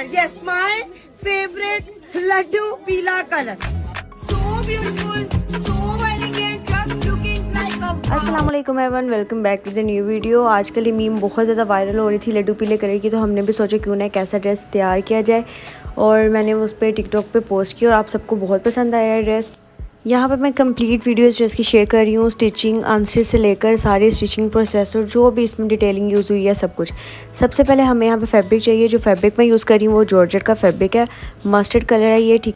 Yes, my favorite laddu pila color. So beautiful, so elegant, just looking like a wow. अस्सलाम वालेकुम everyone, welcome back to the new video. आजकल ये meme बहुत ज़्यादा viral हो रही थी लड्डू पीले कलर की, तो हमने भी सोचा क्यों ना एक ऐसा ड्रेस तैयार किया जाए और मैंने उस पर टिकटॉक पे पोस्ट की और आप सबको बहुत पसंद आया है ड्रेस। यहाँ पर मैं कंप्लीट वीडियो इस ड्रेस की शेयर कर रही हूँ, स्टिचिंग अनस्टिच से लेकर सारे स्टिचिंग प्रोसेस और जो भी इसमें डिटेलिंग यूज़ हुई है सब कुछ। सबसे पहले हमें यहाँ पे फैब्रिक चाहिए। जो फैब्रिक मैं यूज़ कर रही हूँ वो जॉर्जेट का फैब्रिक है, मस्टर्ड कलर है ये। ठीक,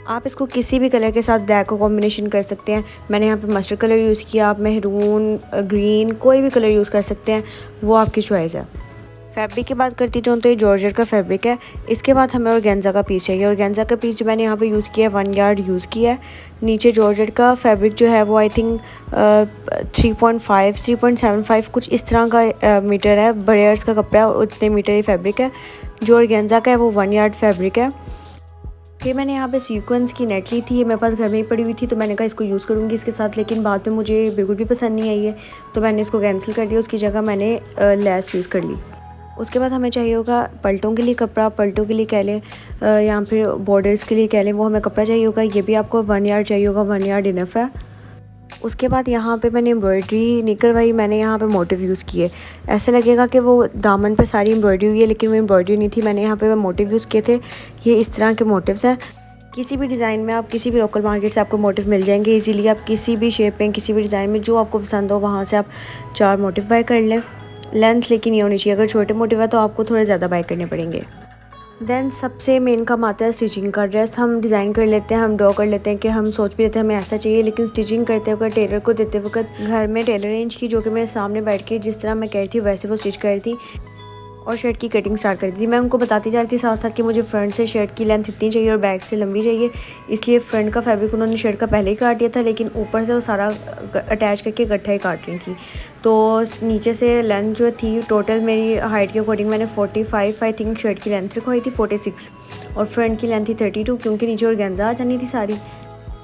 आप इसको किसी भी कलर के साथ ब्लैक का कॉम्बिनेशन कर सकते हैं। मैंने यहाँ पे मस्टर्ड कलर यूज़ किया, आप मेहरून, ग्रीन, कोई भी कलर यूज़ कर सकते हैं, वो आपकी चॉइस है। फैब्रिक की बात करती हूँ तो ये जॉर्जेट का फैब्रिक है। इसके बाद हमें ऑर्गेन्जा का पीस चाहिए। ऑर्गेन्जा का पीस जो मैंने यहाँ पे यूज़ किया है 1 यार्ड यूज़ किया है। नीचे जॉर्जेट का फैब्रिक जो है वो आई थिंक 3.5 3.75 कुछ इस तरह का मीटर है। बरेयर्स का कपड़ा है और उतने मीटर ही फैब्रिक है। जो ऑर्गेन्जा का है वो 1 यार्ड फैब्रिक है। फिर मैंने यहाँ पे सीक्वेंस की नेट ली थी, मेरे पास घर में ही पड़ी हुई थी, तो मैंने कहा इसको यूज़ करूँगी इसके साथ, लेकिन बाद में मुझे बिल्कुल भी पसंद नहीं आई है, तो मैंने इसको कैंसिल कर दिया। उसकी जगह मैंने लेस यूज़ कर ली। उसके बाद हमें चाहिए होगा पलटों के लिए कपड़ा, पलटों के लिए कह लें या फिर बॉर्डर्स के लिए कह लें, वो हमें कपड़ा चाहिए होगा। ये भी आपको 1 यार्ड चाहिए होगा, 1 यार्ड इनफ है। उसके बाद यहाँ पे मैंने एम्ब्रॉयडरी नहीं करवाई, मैंने यहाँ पे मोटिव यूज़ किए। ऐसे लगेगा कि वो दामन पे सारी एम्ब्रॉयडरी हुई है, लेकिन वो एम्ब्रॉयडरी नहीं थी। मैंने यहाँ पे मोटिव यूज़ किए थे। ये इस तरह के मोटिव्स हैं। किसी भी डिज़ाइन में आप किसी भी लोकल मार्केट से आपको मोटिव मिल जाएंगे इजीली। आप किसी भी शेप में, किसी भी डिज़ाइन में जो आपको पसंद हो वहाँ से आप 4 मोटिव बाय कर लें। लेंथ लेकिन ये होनी चाहिए, अगर छोटे मोटिव है तो आपको थोड़े ज़्यादा बाय करने पड़ेंगे। देन सबसे मेन काम आता है स्टिचिंग का। ड्रेस हम डिज़ाइन कर लेते हैं, हम ड्रॉ कर लेते हैं कि हम सोच भी लेते हैं हमें ऐसा चाहिए, लेकिन स्टिचिंग करते वक्त टेलर को देते वक्त घर में टेलर रेंज की जो कि मेरे सामने बैठ के जिस तरह मैं कह रही थी वैसे वो स्टिच कर रही थी और शर्ट की कटिंग स्टार्ट कर दी थी। मैं उनको बताती जा रही थी साथ साथ कि मुझे फ्रंट से शर्ट की लेंथ इतनी चाहिए और बैक से लंबी चाहिए, इसलिए फ्रंट का फैब्रिक उन्होंने शर्ट का पहले ही काट दिया था, लेकिन ऊपर से वो सारा अटैच करके इकट्ठा ही काट रही थी। तो नीचे से लेंथ जो थी टोटल मेरी हाइट के अकॉर्डिंग मैंने 45 आई थिंक शर्ट की लेंथ रखवाई थी, 46 और फ्रंट की लेंथ थी 32, क्योंकि नीचे ऑर्गेन्जा आ जानी थी सारी।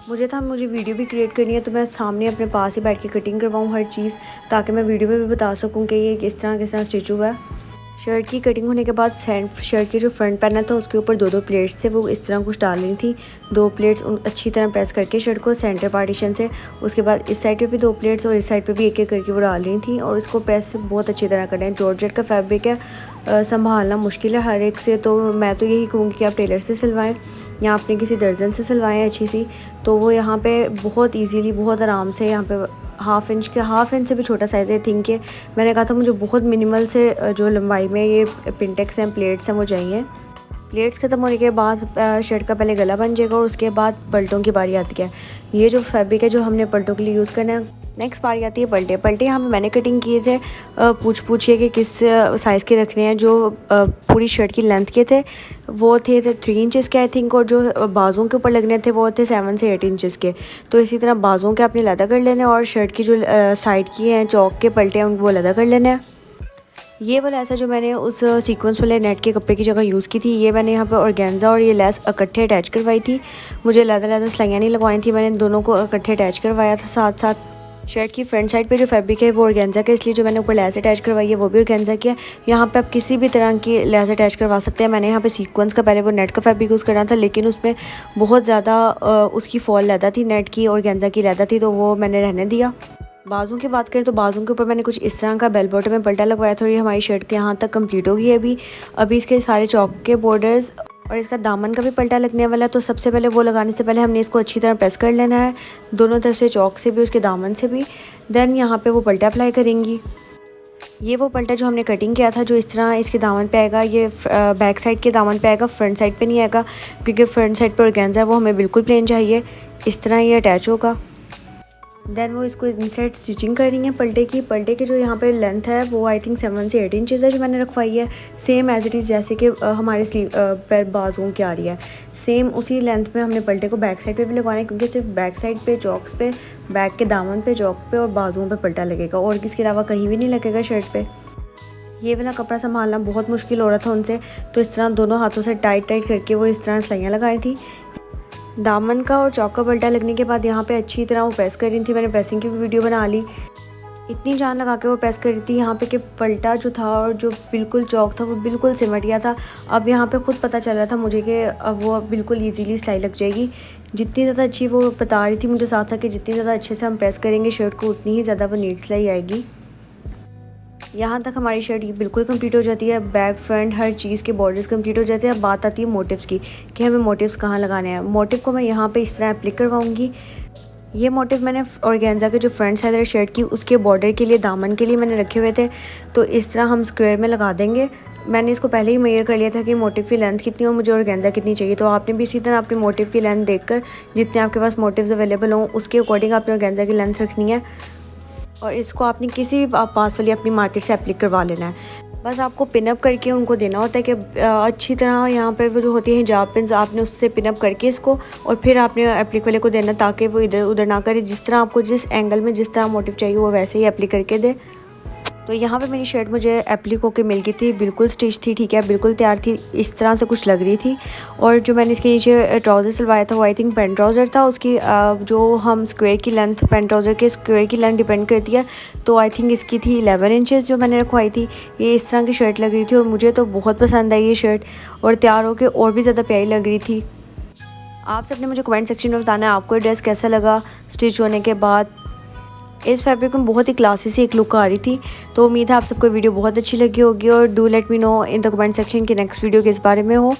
मुझे वीडियो भी क्रिएट करनी है, तो मैं सामने अपने पास ही बैठ के कटिंग करवाऊँ हर चीज़, ताकि मैं वीडियो में भी बता सकूँ कि ये किस तरह स्टिच हुआ है। शर्ट की कटिंग होने के बाद शर्ट के जो फ्रंट पैनल था उसके ऊपर 2-2 प्लेट्स थे, वो इस तरह कुछ डाल रही थी। 2 प्लेट्स अच्छी तरह प्रेस करके शर्ट को सेंटर पार्टीशन से, उसके बाद इस साइड पे भी 2 प्लेट्स और इस साइड पे भी एक एक करके वो डाल रही थी और इसको प्रेस बहुत अच्छी तरह करना है। जॉर्जेट का फैब्रिक है, संभालना मुश्किल है हर एक से, तो मैं तो यही कहूँगी कि आप टेलर से सिलवाएं या अपने किसी दर्जन से सिलवाएं अच्छी सी, तो वो यहाँ पे बहुत ईजीली बहुत आराम से यहाँ पे हाफ इंच से भी छोटा साइज़ है थिंक है। मैंने कहा था मुझे बहुत मिनिमल से जो लंबाई में ये पिंटेक्स हैं, प्लेट्स हैं, वो चाहिए। प्लेट्स ख़त्म होने के बाद शर्ट का पहले गला बन जाएगा और उसके बाद पलटों की बारी आती है। ये जो फैब्रिक है जो हमने पलटों के लिए यूज़ करना है। नेक्स्ट बारी आती है पलटे यहाँ पे मैंने कटिंग किए थे, पूछिए कि किस साइज़ के रखने हैं। जो पूरी शर्ट की लेंथ के थे वो थे 3 इंचज़ के आई थिंक, और जो बाजुओं के ऊपर लगने थे वो थे 7 से 8 इंचज़ के। तो इसी तरह बाजुओं के आपने लदा कर लेने और शर्ट की जो साइड की हैं चौक के पलटे हैं उनको लदा कर लेने हैं। ये वाला ऐसा जो मैंने उस सीक्वेंस वाले नेट के कपड़े की जगह यूज़ की थी, ये मैंने यहाँ पे ऑर्गेन्जा और ये लेस इकट्ठे अटैच करवाई थी। मुझे लदा सिलाइयाँ नहीं लगवानी थी, मैंने दोनों को इकट्ठे अटैच करवाया था। साथ साथ शर्ट की फ्रंट साइड पे जो फैब्रिक है वो ऑर्गेन्जा का, इसलिए जो मैंने ऊपर लेस अटैच करवाई है वो भी ऑर्गेन्जा की है। यहाँ पे आप किसी भी तरह की लेस अटैच करवा सकते हैं। मैंने यहाँ पे सीक्वेंस का पहले वो नेट का फैब्रिक यूज़ करना था, लेकिन उसमें बहुत ज़्यादा उसकी फॉल लदा थी, नेट की ऑर्गेन्जा की लदा थी, तो वो मैंने रहने दिया। बाजू की बात करें तो बाजू के ऊपर मैंने कुछ इस तरह का बेल बॉटम में पल्टा लगवाया था और ये हमारी शर्ट के यहाँ तक कंप्लीट होगी। अभी इसके सारे चौक के बॉर्डर्स और इसका दामन का भी पल्टा लगने वाला है। तो सबसे पहले वो लगाने से पहले हमने इसको अच्छी तरह प्रेस कर लेना है, दोनों तरफ से, चौक से भी उसके दामन से भी। देन यहाँ पे वो पल्टा अप्लाई करेंगी। ये वो पल्टा जो हमने कटिंग किया था, जो इस तरह इसके दामन पे आएगा। ये बैक साइड के दामन पे आएगा, फ्रंट साइड पे नहीं आएगा, क्योंकि फ्रंट साइड पर ऑर्गेन्जा है वो हमें बिल्कुल प्लेन चाहिए। इस तरह ये अटैच होगा। देन वो इसको इंसर्ट स्टिचिंग कर रही हैं पल्टे की जो यहाँ पे लेंथ है वो आई थिंक 7 से 8 इंचज़ है जो मैंने रखवाई है। सेम एज इट इज़ जैसे कि हमारे स्लीव पर बाजुओं की आ रही है, सेम उसी लेंथ में हमने पल्टे को बैक साइड पे भी लगवाना है, क्योंकि सिर्फ बैक साइड पे चौक्स पे, बैक के दामन पे, चौक पे और बाजुओं पे पल्टा लगेगा और इसके अलावा कहीं भी नहीं लगेगा शर्ट पे। ये वाला कपड़ा संभालना बहुत मुश्किल हो रहा था उनसे, तो इस तरह दोनों हाथों से टाइट करके वो इस तरह सिलाइयाँ लगाई थी। दामन का और चौक का पल्टा लगने के बाद यहाँ पे अच्छी तरह वो प्रेस कर रही थी। मैंने प्रेसिंग की भी वीडियो बना ली। इतनी जान लगा के वो प्रेस कर रही थी यहाँ पे कि पलटा जो था और जो बिल्कुल चौक था वो बिल्कुल सिमट गया था। अब यहाँ पे ख़ुद पता चल रहा था मुझे कि अब वो बिल्कुल इजीली सिलाई लग जाएगी। जितनी ज़्यादा अच्छी वो बता रही थी मुझे साथ साथ कि जितनी ज़्यादा अच्छे से हम प्रेस करेंगे शर्ट को उतनी ही ज़्यादा वो नीट सिलाई आएगी। यहाँ तक हमारी शर्ट ये बिल्कुल कंप्लीट हो जाती है। बैक फ्रंट हर चीज़ के बॉर्डर्स कंप्लीट हो जाते हैं। अब बात आती है मोटिव्स की कि हमें मोटिव्स कहाँ लगाने हैं। मोटिव को मैं यहाँ पे इस तरह एप्लिक करवाऊँगी। ये मोटिव मैंने ऑर्गेन्जा के जो फ्रंट साइड है शर्ट की उसके बॉर्डर के लिए दामन के लिए मैंने रखे हुए थे, तो इस तरह हम स्क्वायर में लगा देंगे। मैंने इसको पहले ही मेजर कर लिया था कि मोटिव की लेंथ कितनी और मुझे ऑर्गेन्जा कितनी चाहिए, तो आपने भी इसी तरह अपने मोटिव की लेंथ देखकर जितने आपके पास मोटिव्स अवेलेबल हों उसके अकॉर्डिंग आपने ऑर्गेन्जा की लेंथ रखनी है और इसको आपने किसी भी पास वाली अपनी मार्केट से एप्लिक करवा लेना है। बस आपको पिनअप करके उनको देना होता है कि अच्छी तरह यहाँ पे वो जो होती है हिजाब पिन्स आपने उससे पिनअप करके इसको और फिर आपने एप्लिक वाले को देना ताकि वो इधर उधर ना करे। जिस तरह आपको जिस एंगल में जिस तरह मोटिव चाहिए वो वैसे ही एप्लिक करके दे। तो यहाँ पे मेरी शर्ट मुझे एप्लिक होके मिल गई थी, बिल्कुल स्टिच थी, ठीक है, बिल्कुल तैयार थी, इस तरह से कुछ लग रही थी। और जो मैंने इसके नीचे ट्राउज़र सिलवाया था वो आई थिंक पेंट ट्राउज़र था। उसकी जो हम स्क्वायर की लेंथ पेंट ट्राउज़र के स्क्वायर की लेंथ डिपेंड करती है, तो आई थिंक इसकी थी 11 इंचेस जो मैंने रखवाई थी। ये इस तरह की शर्ट लग रही थी और मुझे तो बहुत पसंद आई ये शर्ट और तैयार होकर और भी ज़्यादा प्यारी लग रही थी। आप सबने मुझे कमेंट सेक्शन में बताना है आपको ड्रेस कैसा लगा स्टिच होने के बाद। इस फैब्रिक में बहुत ही क्लासी सी एक लुक आ रही थी। तो उम्मीद है आप सबको वीडियो बहुत अच्छी लगी होगी और do let me know in the comment section कि नेक्स्ट वीडियो किस बारे में हो।